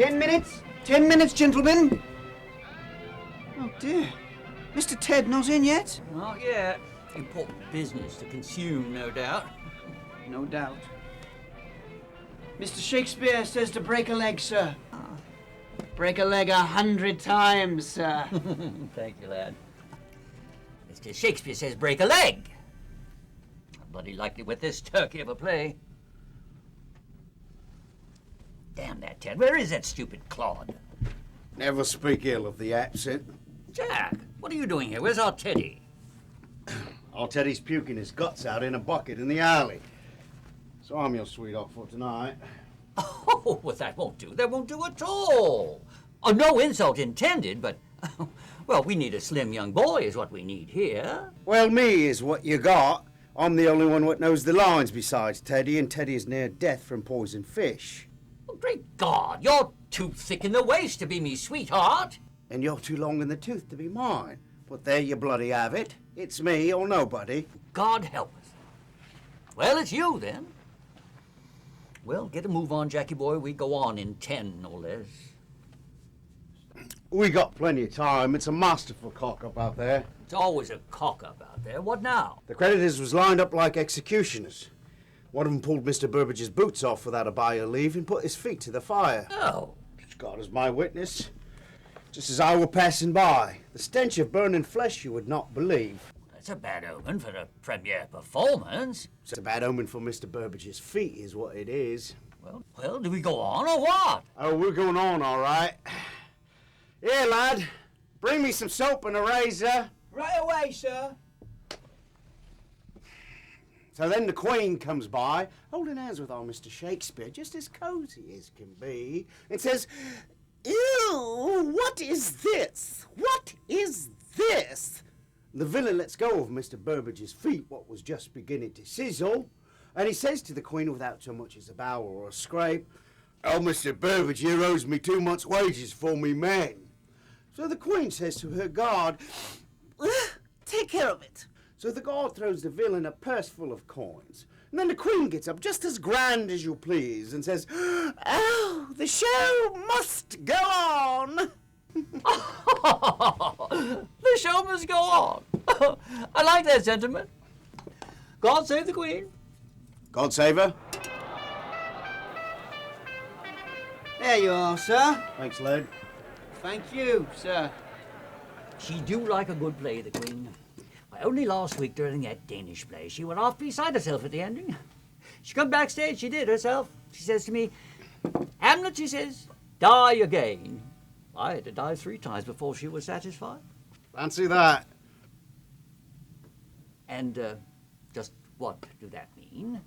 10 minutes? 10 minutes, gentlemen. Oh, dear. Mr. Ted not in yet? Not yet. Important business to consume, no doubt. No doubt. Mr. Shakespeare says to break a leg, sir. Break a leg 100 times, sir. Thank you, lad. Mr. Shakespeare says break a leg. Not bloody likely with this turkey of a play. Damn that, Ted. Where is that stupid Claude? Never speak ill of the absent. Jack, what are you doing here? Where's our Teddy? Our Teddy's puking his guts out in a bucket in the alley. So I'm your sweetheart for tonight. Oh, well, that won't do. That won't do at all. Oh, no insult intended, but, well, we need a slim young boy is what we need here. Well, me is what you got. I'm the only one what knows the lines besides Teddy, and Teddy is near death from poisoned fish. Oh, great God, you're too thick in the waist to be me sweetheart. And you're too long in the tooth to be mine. But there you bloody have it. It's me or nobody. God help us. Well, it's you, then. Well, get a move on, Jackie boy. We go on in 10, no less. We got plenty of time. It's a masterful cock-up out there. It's always a cock-up out there. What now? The creditors was lined up like executioners. One of them pulled Mr. Burbage's boots off without a buyer leave and put his feet to the fire. Oh. God is my witness. Just as I were passing by, the stench of burning flesh you would not believe. That's a bad omen for a premiere performance. It's a bad omen for Mr. Burbage's feet is what it is. Well, do we go on or what? Oh, we're going on all right. Here, lad, bring me some soap and a razor. Right away, sir. So then the Queen comes by, holding hands with our Mr. Shakespeare, just as cosy as can be, and says, "Ew, what is this? What is this?" The villain lets go of Mr. Burbage's feet, what was just beginning to sizzle, and he says to the Queen without so much as a bow or a scrape, "Oh, Mr. Burbage here owes me 2 months' wages for me men." So the Queen says to her guard, "Take care of it." So the guard throws the villain a purse full of coins. And then the Queen gets up just as grand as you please and says, "Oh, the show must go on." The show must go on. I like that sentiment. God save the Queen. God save her. There you are, sir. Thanks, lad. Thank you, sir. She do like a good play, the Queen. Why, only last week during that Danish play, she went off beside herself at the ending. She come backstage, she did herself. She says to me, "Hamlet," she says, "die again." I had to die 3 times before she was satisfied. Fancy that. And just what do that mean?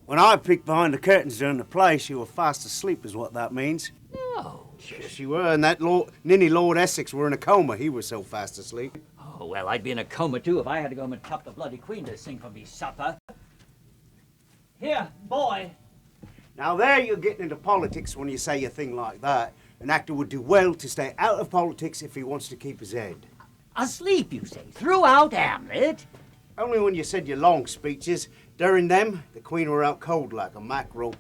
When I peeked behind the curtains during the play, she were fast asleep is what that means. No. Yes, she were, and that ninny Lord Essex were in a coma. He was so fast asleep. Oh, well, I'd be in a coma, too, if I had to go home and top the bloody Queen to sing for me supper. Here, boy. Now there you're getting into politics when you say a thing like that. An actor would do well to stay out of politics if he wants to keep his head. Asleep, you say, throughout Hamlet? Only when you said your long speeches. During them, the Queen were out cold like a mackerel.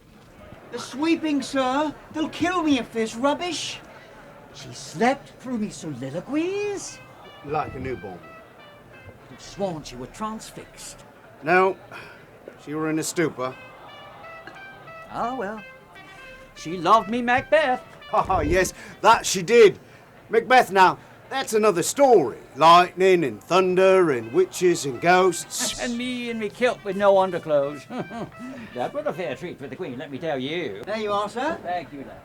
The sweeping, sir. They'll kill me if this rubbish. She slept through me soliloquies? Like a newborn. I've sworn she were transfixed. No, she were in a stupor. Ah, well, she loved me Macbeth. Oh, yes, that she did. Macbeth now, that's another story. Lightning and thunder and witches and ghosts. And me kilt with no underclothes. That was a fair treat for the Queen, let me tell you. There you are, sir. Thank you, lad.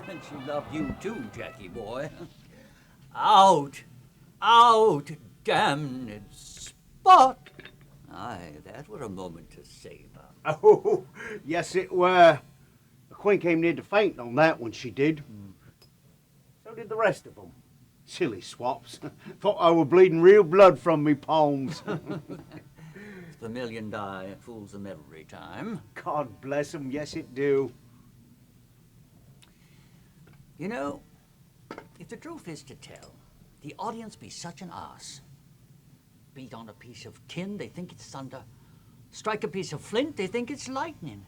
And she loved you too, Jackie boy. Out, damned spot. Aye, that were a moment to savor. Oh, yes it were. The Queen came near to faint on that one, she did. So did the rest of them. Silly swaps. Thought I were bleeding real blood from me palms. The million die, it fools them every time. God bless them, yes it do. You know, if the truth is to tell, the audience be such an arse. Beat on a piece of tin, they think it's thunder. Strike a piece of flint, they think it's lightning.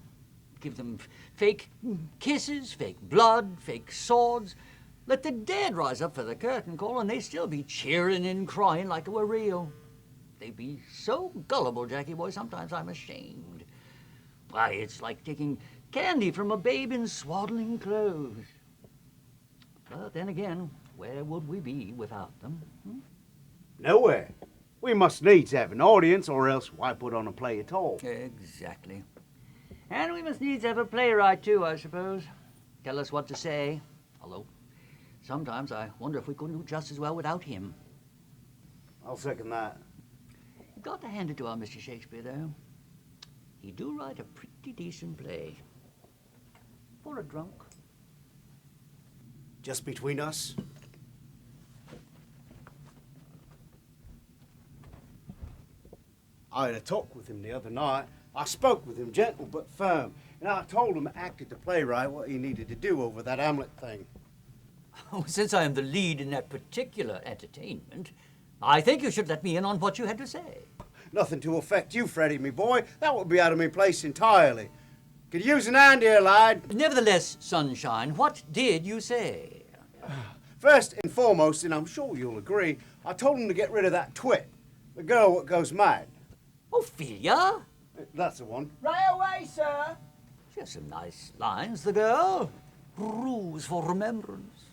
Give them fake kisses, fake blood, fake swords. Let the dead rise up for the curtain call and they still be cheering and crying like it were real. They'd be so gullible, Jackie boy, sometimes I'm ashamed. Why, it's like taking candy from a babe in swaddling clothes. But then again, where would we be without them? Nowhere. We must needs have an audience, or else why put on a play at all? Exactly. And we must needs have a playwright, too, I suppose. Tell us what to say. Although, sometimes I wonder if we couldn't do just as well without him. I'll second that. You've got to hand it to our Mr. Shakespeare, though. He do write a pretty decent play. For a drunk. Just between us? I had a talk with him the other night. I spoke with him, gentle but firm, and I told him, acted the playwright, what he needed to do over that Hamlet thing. Oh, since I am the lead in that particular entertainment, I think you should let me in on what you had to say. Nothing to affect you, Freddie, me boy. That would be out of my place entirely. Could use an hand here, lad. Nevertheless, Sunshine, what did you say? First and foremost, and I'm sure you'll agree, I told him to get rid of that twit, the girl what goes mad. Ophelia? That's the one. Right away, sir. She has some nice lines, the girl. Ruse for remembrance.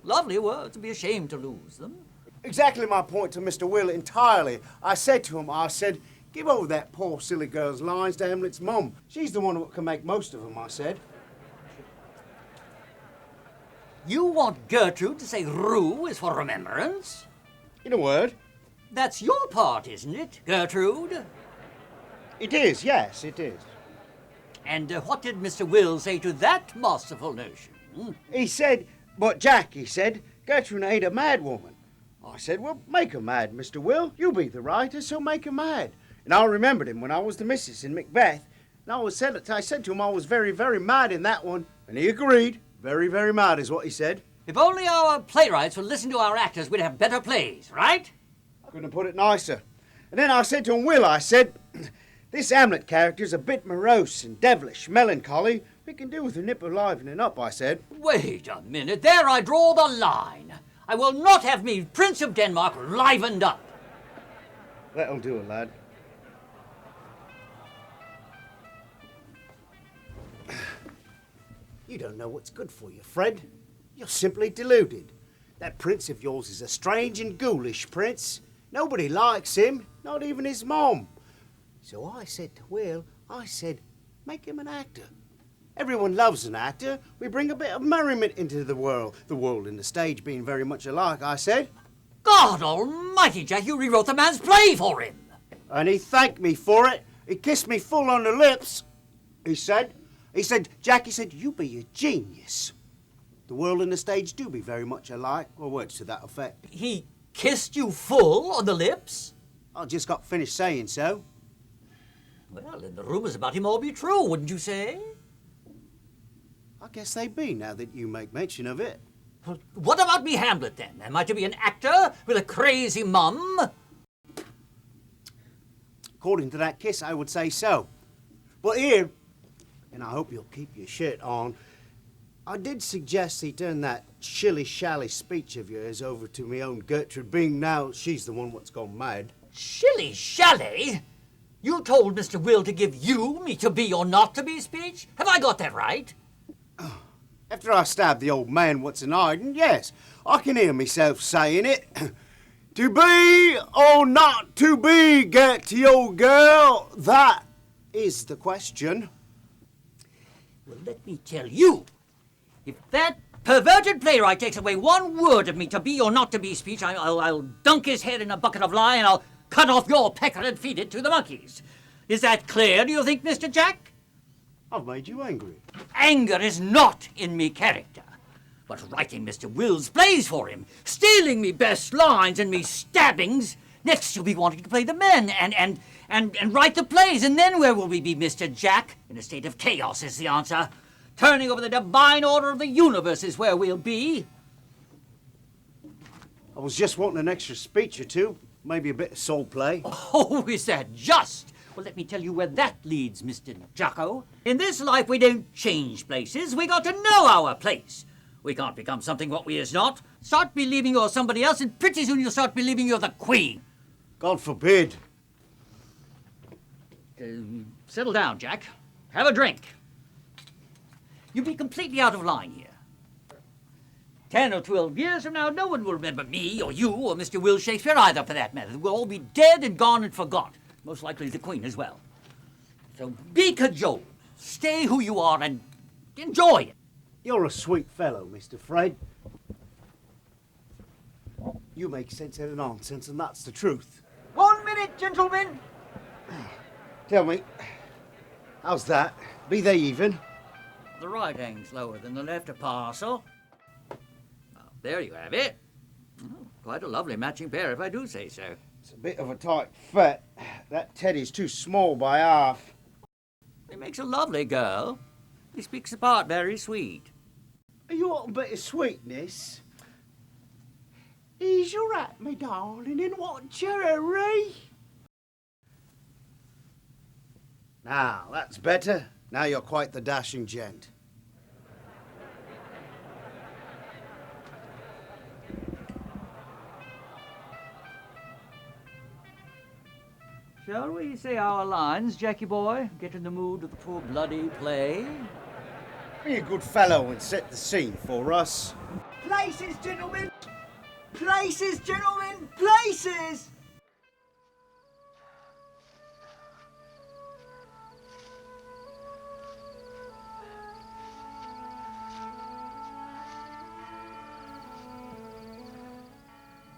Lovely words, to be ashamed to lose them. Exactly my point to Mr. Will entirely. I said to him, give over that poor silly girl's lines to Hamlet's mum. She's the one who can make most of them, I said. You want Gertrude to say rue is for remembrance? In a word. That's your part, isn't it, Gertrude? It is, yes, it is. And what did Mr. Will say to that masterful notion? He said, but Jack, he said, Gertrude ain't a mad woman. I said, well, make her mad, Mr. Will. You be the writer, so make her mad. And I remembered him when I was the missus in Macbeth. And I said to him I was very, very mad in that one. And he agreed. Very, very mad is what he said. If only our playwrights would listen to our actors, we'd have better plays, right? Couldn't have put it nicer. And then I said to him, Will, I said, this Hamlet character's a bit morose and devilish, melancholy. We can do with a nip of livening up, I said. Wait a minute. There I draw the line. I will not have me Prince of Denmark livened up. That'll do it, lad. You don't know what's good for you, Fred. You're simply deluded. That prince of yours is a strange and ghoulish prince. Nobody likes him, not even his mom. So I said to Will, make him an actor. Everyone loves an actor. We bring a bit of merriment into the world and the stage being very much alike, I said. God almighty, Jack, you rewrote the man's play for him. And he thanked me for it. He kissed me full on the lips, he said. Jack, you be a genius. The world and the stage do be very much alike, or words to that effect. He kissed you full on the lips? I just got finished saying so. Well, then the rumours about him all be true, wouldn't you say? I guess they be, now that you make mention of it. Well, what about me Hamlet, then? Am I to be an actor with a crazy mum? According to that kiss, I would say so. But here, and I hope you'll keep your shirt on, I did suggest he turn that shilly-shally speech of yours over to me own Gertrude, being now she's the one what's gone mad. Shilly-shally? You told Mr. Will to give you me to be or not to be speech? Have I got that right? After I stabbed the old man what's in hiding, yes, I can hear myself saying it. To be or not to be, Gertie, old girl, that is the question. Well, let me tell you, if that perverted playwright takes away one word of me to be or not to be speech, I'll dunk his head in a bucket of lye and I'll cut off your pecker and feed it to the monkeys. Is that clear, do you think, Mr. Jack? I've made you angry. Anger is not in me character. But writing Mr. Will's plays for him, stealing me best lines and me stabbings, next you'll be wanting to play the men and write the plays, and then where will we be, Mr. Jack? In a state of chaos is the answer. Turning over the divine order of the universe is where we'll be. I was just wanting an extra speech or two, maybe a bit of soul play. Oh, is that just? Well, let me tell you where that leads, Mr. Jocko. In this life, we don't change places. We got to know our place. We can't become something what we is not. Start believing you're somebody else, and pretty soon you'll start believing you're the Queen. God forbid. Settle down, Jack. Have a drink. You'll be completely out of line here. 10 or 12 years from now, no one will remember me or you or Mr. Will Shakespeare either, for that matter. We'll all be dead and gone and forgot. Most likely the Queen as well. So be cajoled. Stay who you are and enjoy it. You're a sweet fellow, Mr. Fred. You make sense out of nonsense, and that's the truth. 1 minute, gentlemen. Tell me, how's that? Be they even? The right hangs lower than the left, a parcel. Well, there you have it. Oh, quite a lovely matching pair, if I do say so. It's a bit of a tight fit. That Teddy's too small by half. He makes a lovely girl. He speaks the part very sweet. You want a bit of sweetness? Is your hat, me darling, in what cherry? Now, that's better. Now you're quite the dashing gent. Shall we say our lines, Jackie boy? Get in the mood of the poor bloody play? Be a good fellow and set the scene for us. Places, gentlemen! Places, gentlemen! Places!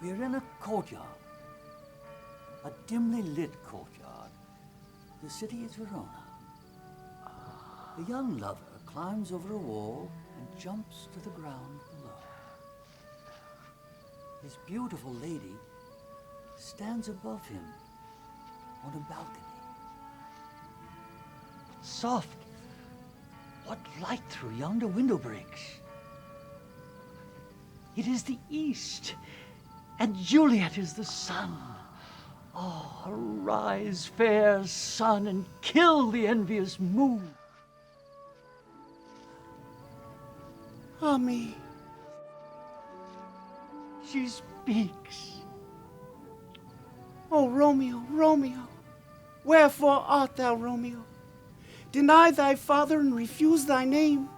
We're in a courtyard. A dimly lit courtyard. The city is Verona. The young lover climbs over a wall and jumps to the ground below. His beautiful lady stands above him on a balcony. Soft, what light through yonder window breaks? It is the east, and Juliet is the sun. Oh, arise, fair sun, and kill the envious moon. Mommy. She speaks. Oh, Romeo, Romeo, wherefore art thou, Romeo? Deny thy father and refuse thy name,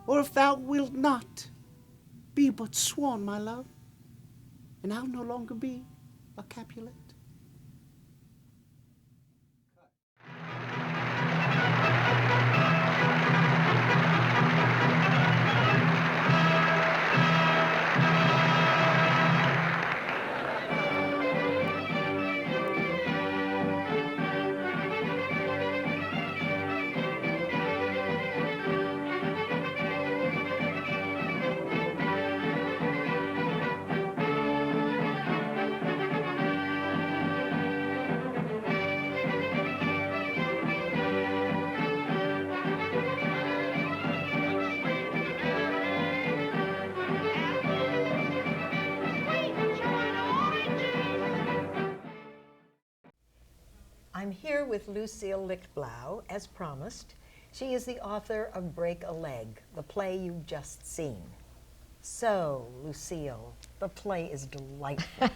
or if thou wilt not, be but sworn, my love, and I'll no longer be a Capulet. I'm here with Lucille Lichtblau, as promised. She is the author of Break a Leg, the play you've just seen. So, Lucille, the play is delightful.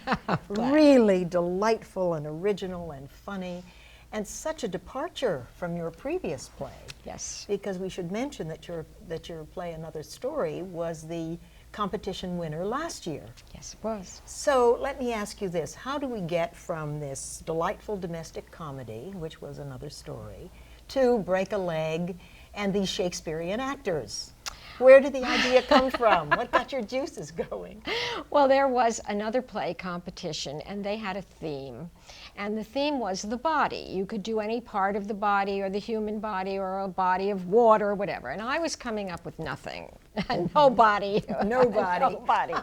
Really delightful and original and funny, and such a departure from your previous play. Yes. Because we should mention that your play, Another Story, was the competition winner last year. Yes, it was. So let me ask you this. How do we get from this delightful domestic comedy, which was Another Story, to Break a Leg and these Shakespearean actors? Where did the idea come from? What got your juices going? Well, there was another play competition, and they had a theme. And the theme was the body. You could do any part of the body, or the human body, or a body of water, or whatever. And I was coming up with nothing. Nobody. Nobody.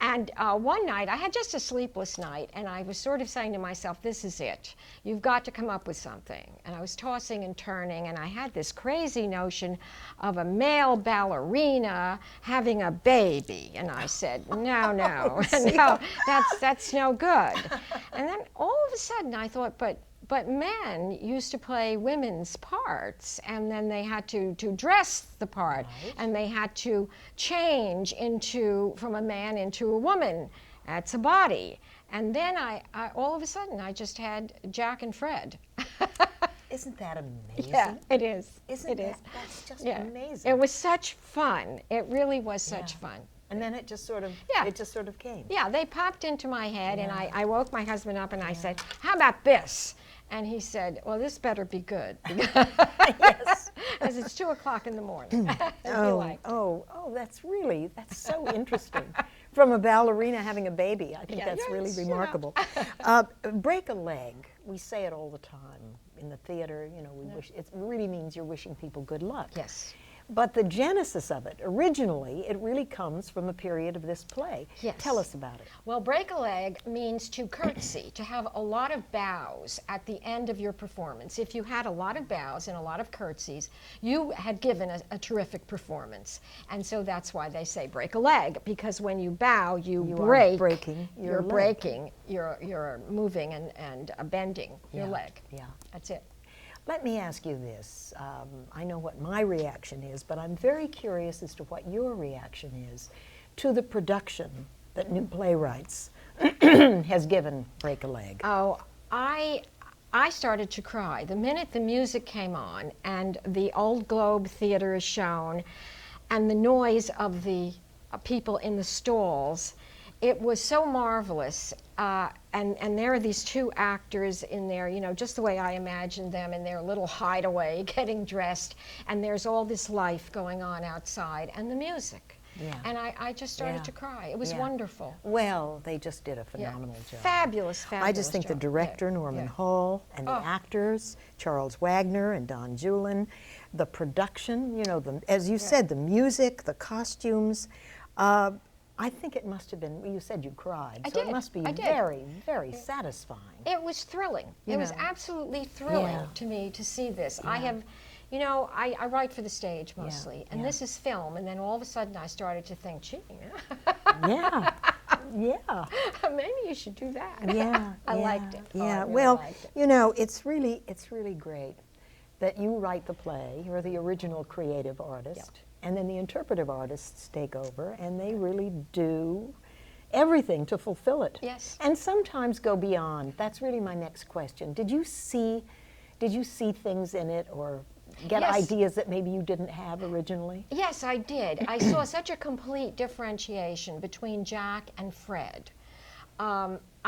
And one night, I had just a sleepless night, and I was sort of saying to myself, this is it. You've got to come up with something. And I was tossing and turning, and I had this crazy notion of a male ballerina having a baby. And I said, no, no, that's no good. And then all of a sudden I thought, but But men used to play women's parts, and then they had to dress the part, and they had to change from a man into a woman. That's a body. And then I all of a sudden, I just had Jack and Fred. Isn't that amazing? Yeah, it is. Isn't it is. That's just Yeah. amazing. It was such fun. It really was such fun. And then it just sort of came. Yeah, they popped into my head, and I woke my husband up and I said, "How about this?" And he said, "Well, this better be good." Yes. Because it's 2 o'clock in the morning. And That's so interesting. From a ballerina having a baby, I think that's really remarkable. Break a leg. We say it all the time in the theater. You know, we wish it really means you're wishing people good luck. Yes. But the genesis of it, originally, it really comes from a period of this play. Yes. Tell us about it. Well, break a leg means to curtsy, to have a lot of bows at the end of your performance. If you had a lot of bows and a lot of curtsies, you had given a terrific performance. And so that's why they say break a leg, because when you bow, you break. Are breaking your You're leg. breaking, you're moving and bending your leg. Yeah. That's it. Let me ask you this. I know what my reaction is, but I'm very curious as to what your reaction is to the production that New Playwrights has given Break a Leg. Oh, I started to cry the minute the music came on and the Old Globe Theater is shown and the noise of the people in the stalls. It was so marvelous, and there are these two actors in there, you know, just the way I imagined them in their little hideaway, getting dressed, and there's all this life going on outside, and the music. Yeah. And I just started to cry. It was wonderful. Well, they just did a phenomenal job. Fabulous, fabulous I just think the job. director, Norman Hall, and the actors, Charles Wagner and Don Julin, the production, you know, as you said, the music, the costumes. I think it must have been, you said you cried, so it must be very, very satisfying. It was thrilling. It was absolutely thrilling to me to see this. I have, you know, I write for the stage mostly, and this is film, and then all of a sudden I started to think, gee, Yeah. maybe you should do that. Yeah. I liked it. Oh, I Yeah. really Well, liked it. you know, it's really great that you write the play. You're the original creative artist, and then the interpretive artists take over, and they really do everything to fulfill it. Yes. And sometimes go beyond. That's really my next question. Did you see things in it or get Yes. ideas that maybe you didn't have originally? Yes, I did. I saw such a complete differentiation between Jack and Fred.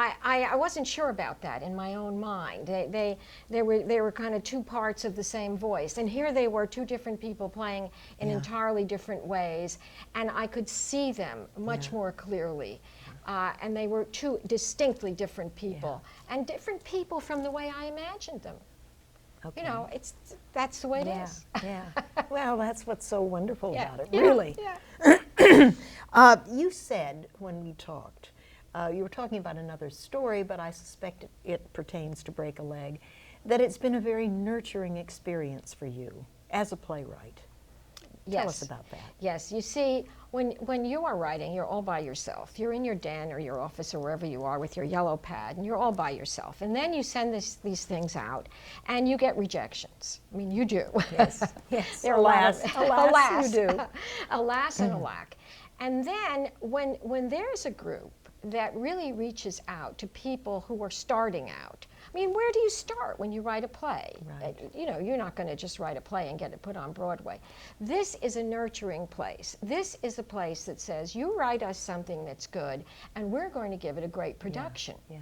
I wasn't sure about that in my own mind. They were kind of two parts of the same voice, and here they were, two different people playing in entirely different ways, and I could see them much more clearly. And they were two distinctly different people, and different people from the way I imagined them. Okay. You know, that's the way it is. Yeah. Well, that's what's so wonderful about it, Yeah, really. yeah. You said when we talked, you were talking about another story, but I suspect it pertains to Break a Leg, that it's been a very nurturing experience for you as a playwright. Tell us about that. Yes, you see, when you are writing, you're all by yourself. You're in your den or your office or wherever you are with your yellow pad, and you're all by yourself. And then you send these things out, and you get rejections. I mean, you do. Yes, yes. There are a lot Alas, of- alas, you do. Alas and alack. And then when there's a group that really reaches out to people who are starting out. I mean, where do you start when you write a play? Right. You know, you're not going to just write a play and get it put on Broadway. This is a nurturing place. This is a place that says, you write us something that's good, and we're going to give it a great production. Yeah.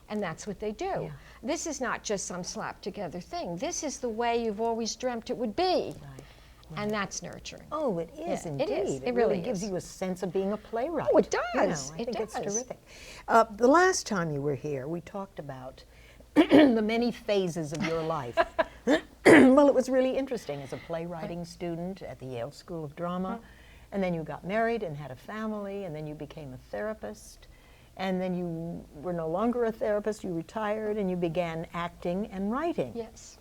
And that's what they do. Yeah. This is not just some slap together thing. This is the way you've always dreamt it would be. Right. And that's nurturing. Oh, it is Yeah, indeed. it is. It really really gives is. you a sense of being a playwright. Oh, it You know, does. I It think it's does. terrific. The last time you were here, we talked about the many phases of your life. Well, it was really interesting as a playwriting student at the Yale School of Drama, and then you got married and had a family, and then you became a therapist, and then you were no longer a therapist, you retired, and you began acting and writing. Yes.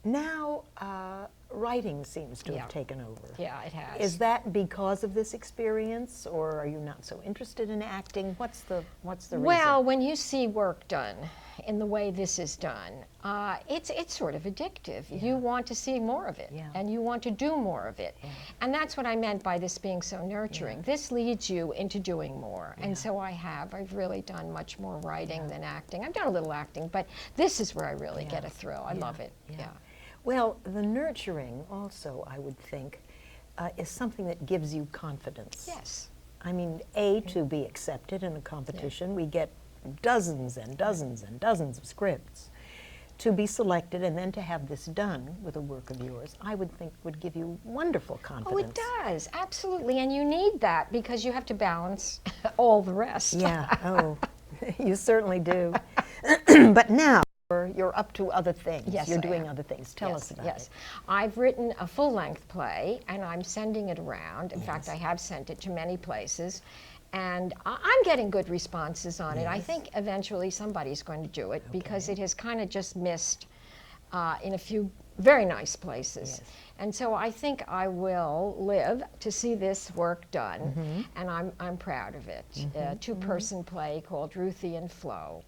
Now, writing seems to Yeah. have taken over. Yeah, it has. Is that because of this experience, or are you not so interested in acting? What's the Well, reason? when you see work done in the way this is done, it's sort of addictive. You want to see more of it, Yeah. and you want to do more of it. And that's what I meant by this being so nurturing. This leads you into doing more. And so I've really done much more writing than acting. I've done a little acting, but this is where I really get a thrill. I love it. Yeah. Well, the nurturing also, I would think, is something that gives you confidence. Yes. I mean, to be accepted in a competition, we get dozens and dozens and dozens of scripts. To be selected and then to have this done with a work of yours, I would think would give you wonderful confidence. Oh, it does, absolutely. And you need that because you have to balance all the rest. Yeah, oh, you certainly do. But now you're up to other things. Yes, You're I doing am. other things. Tell us about Yes. it. I've written a full-length play, and I'm sending it around. In fact, I have sent it to many places. And I'm getting good responses on it. I think eventually somebody's going to do it because it has kind of just missed in a few very nice places. And so I think I will live to see this work done, and I'm proud of it. A two-person play called Ruthie and Flo,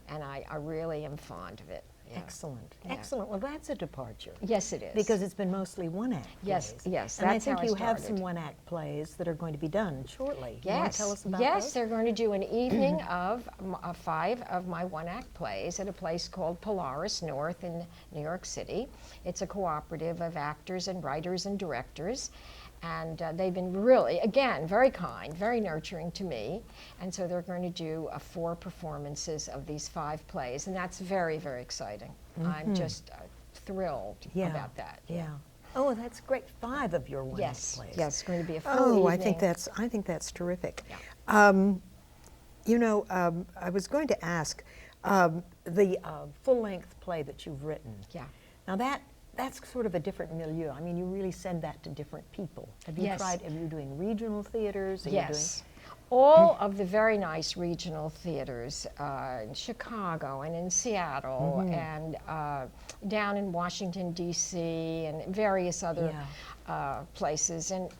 and I really am fond of it. Yeah. Excellent, Yeah. excellent. Well, that's a departure. Yes, it is. Because it's been mostly one-act Yes, plays. yes, And I that's think how I you have some started. one-act plays that are going to be done shortly. You want Yes, to tell us about yes, those? they're going to do an evening of 5 of my one-act plays at a place called Polaris North in New York City. It's a cooperative of actors and writers and directors, and they've been really, again, very kind, very nurturing to me, and so they're going to do 4 performances of these 5 plays, and that's very, very exciting. I'm just thrilled about that. Yeah. Oh, that's great. 5 of your one-act Yes, plays. yes, it's going to be a full Oh, evening. I think that's terrific. Yeah. You know, I was going to ask the full-length play that you've written. Yeah. Now that's sort of a different milieu. I mean, you really send that to different people. Have you Yes. tried? Are you doing regional theaters? Are Yes. All of the very nice regional theaters in Chicago and in Seattle and down in Washington, D.C. and various other places. And,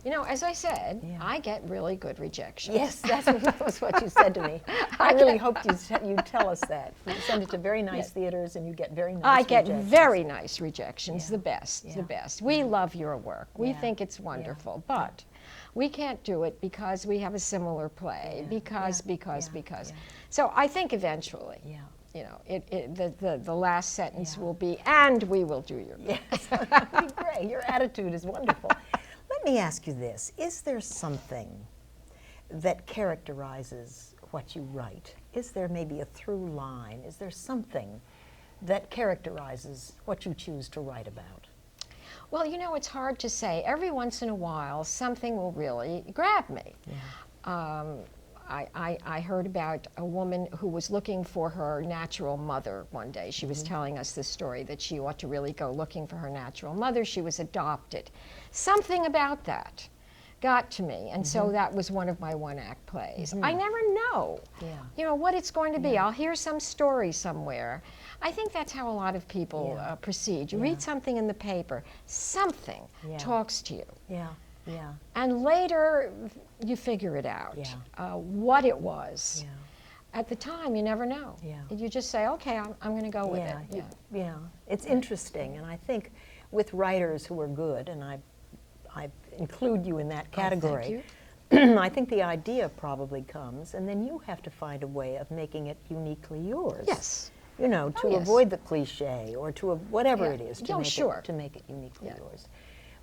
you know, as I said, I get really good rejection. Yes, that was what you said to me. I really hoped you'd tell us that. You send it to very nice theaters and you get very nice I get rejections. very nice rejections, the best, Yeah. the best. We love your work. We Yeah. think it's wonderful, but we can't do it because we have a similar play, because. So I think eventually, Yeah. you know, the last sentence will be, and we will do your best. Yes, that would be great. Your attitude is wonderful. Let me ask you this. Is there something that characterizes what you write? Is there maybe a through line? Is there something that characterizes what you choose to write about? Well, you know, it's hard to say. Every once in a while, something will really grab me. I heard about a woman who was looking for her natural mother one day. She was telling us this story that she ought to really go looking for her natural mother. She was adopted. Something about that got to me, and so that was one of my one-act plays. I never know, you know, what it's going to be. I'll hear some story somewhere. I think that's how a lot of people proceed. You read something in the paper, something talks to you. Yeah, yeah. And later, you figure it out, what it was. Yeah. At the time, you never know. Yeah. You just say, okay, I'm going to go with it. Yeah. It's interesting, and I think with writers who are good, and I include you in that category. Thank I think the idea probably comes, and then you have to find a way of making it uniquely yours. Yes. You know, to yes. avoid the cliche or to whatever Yeah. it is to, Oh, make sure. it, to make it uniquely yours.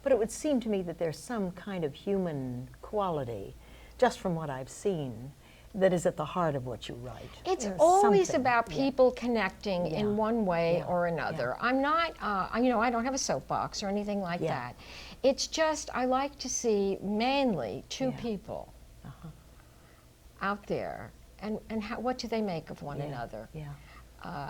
But it would seem to me that there's some kind of human quality, just from what I've seen, that is at the heart of what you write. It's There's always something. about people connecting Yeah. in one way Yeah. or another. I'm not, you know, I don't have a soapbox or anything like Yeah. that. It's just I like to see mainly two people out there, and what do they make of one another? Yeah.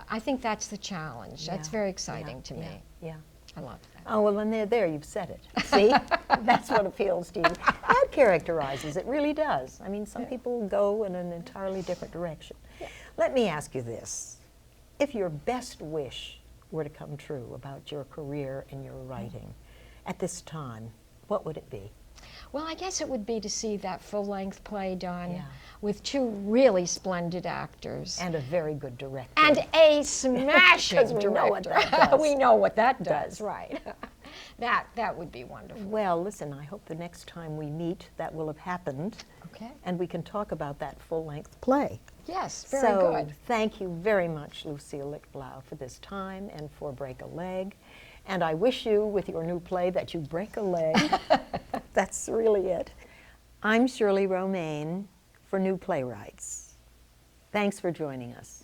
I think that's the challenge. That's Yeah. very exciting Yeah. to Yeah. me. Yeah. I love that. Oh, well, then there, you've said it. See? That's what appeals to you. That characterizes it, really does. I mean, some people go in an entirely different direction. Let me ask you this. If your best wish were to come true about your career and your writing at this time, what would it be? Well, I guess it would be to see that full-length play done Yeah. with two really splendid actors. And a very good director. And a smashing 'Cause we director. know what that does. We know what that does, right. That would be wonderful. Well, listen, I hope the next time we meet that will have happened. Okay. And we can talk about that full-length play. Yes, very So, good. thank you very much, Lucille Lichtblau, for this time and for Break a Leg. And I wish you, with your new play, that you break a leg. That's really it. I'm Shirley Romaine for New Playwrights. Thanks for joining us.